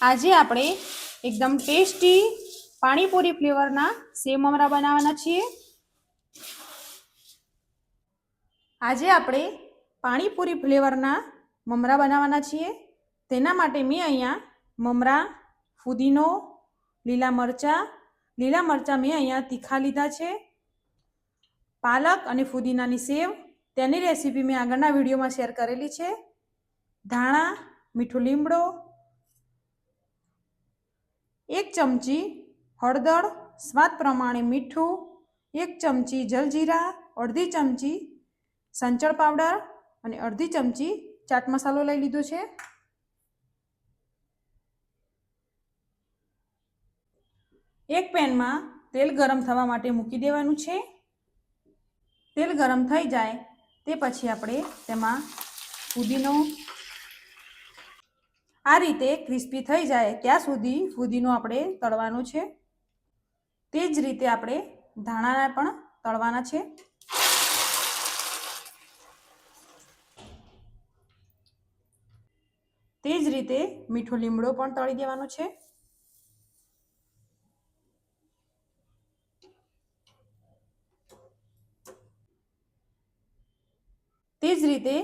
આજે આપણે એકદમ ટેસ્ટી પાણીપુરી ફ્લેવરના સેવ મમરા બનાવવાના છીએ। આજે આપણે પાણીપુરી ફ્લેવરના મમરા બનાવવાના છીએ। તેના માટે મેં અહીંયા મમરા, ફુદીનો, લીલા મરચાં મેં અહીંયા તીખા લીધા છે। પાલક અને ફુદીનાની સેવ, તેની રેસીપી મેં આગળના વિડીયોમાં શેર કરેલી છે। ધાણા, મીઠો લીમડો, 1 ચમચી હળદર, સ્વાદ પ્રમાણે મીઠું, 1 ચમચી જલજીરા, અડધી ચમચી સંચળ પાવડર અને અડધી ચમચી ચાટ મસાલો લઈ લીધો છે। એક પેનમાં તેલ ગરમ થવા માટે મૂકી દેવાનું છે। તેલ ગરમ થઈ જાય તે પછી આપણે તેમાં ફુદીનો આ રીતે ક્રિસ્પી થઈ જાય ત્યાં સુધી ફુદીનો આપણે તળવાનો છે। તે જ રીતે આપણે ધાણાને પણ તળવાના છે। તે જ રીતે મીઠો લીમડો પણ તળી દેવાનો છે। તે જ રીતે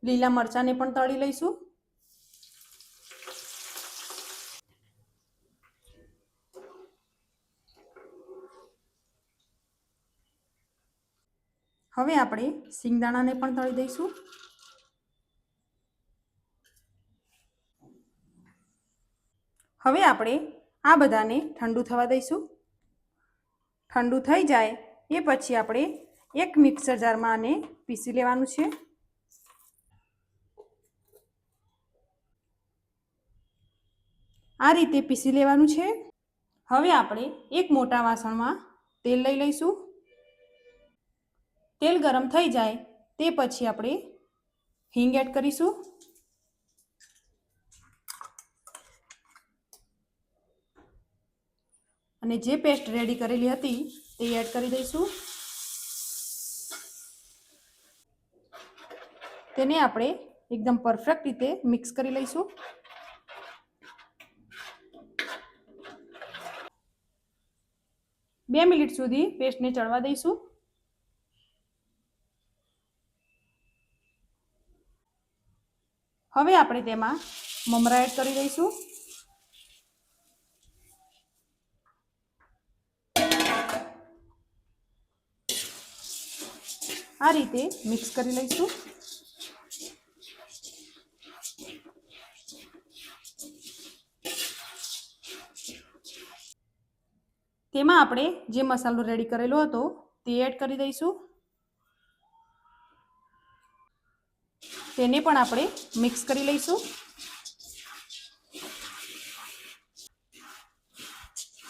લીલા મરચાંને પણ તળી લઈશું। હવે આપણે સિંગદાણાને પણ તળી દઈશું। હવે આપણે આ બધાને ઠંડુ થવા દઈશું। ઠંડુ થઈ જાય એ પછી આપણે એક મિક્સર જારમાં આને પીસી લેવાનું છે। આ રીતે પીસી લેવાનું છે। હવે આપણે એક મોટા વાસણમાં તેલ લઈ લઈશું। તેલ ગરમ થઈ જાય તે પછી આપણે હિંગ એડ કરીશું અને જે પેસ્ટ રેડી કરેલી હતી તે એડ કરી દઈશું। તેને આપણે એકદમ પરફેક્ટ રીતે મિક્સ કરી લઈશું। બે મિનિટ સુધી પેસ્ટને ચડવા દઈશું। હવે આપણે તેમાં મમરા એડ કરી દઈશું। આ રીતે મિક્સ કરી લઈશું। તેમાં આપણે જે મસાલો રેડી કરેલો હતો તે એડ કરી દઈશું। તેને પણ આપણે મિક્સ કરી લઈશું।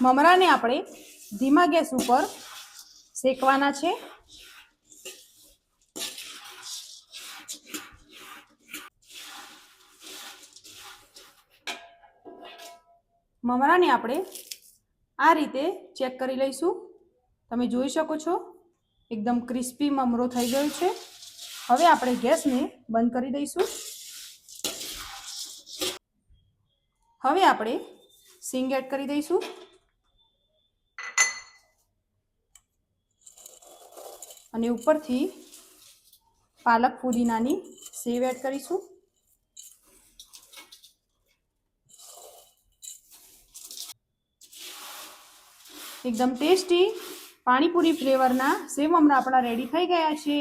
મમરાને આપણે ધીમા ગેસ ઉપર શેકવાના છે। મમરાને આપણે આ રીતે ચેક કરી લઈશું। તમે જોઈ શકો છો એકદમ ક્રિસ્પી મમરો થઈ ગયો છે। હવે આપણે ગેસને બંધ કરી દઈશું। હવે આપણે સિંગ એડ કરી દઈશું અને ઉપરથી પાલક ફુદીનાની સેવ એડ કરીશું। એકદમ ટેસ્ટી પાણીપુરી ફ્લેવરના સેવ મમરા આપણા રેડી થઈ ગયા છે।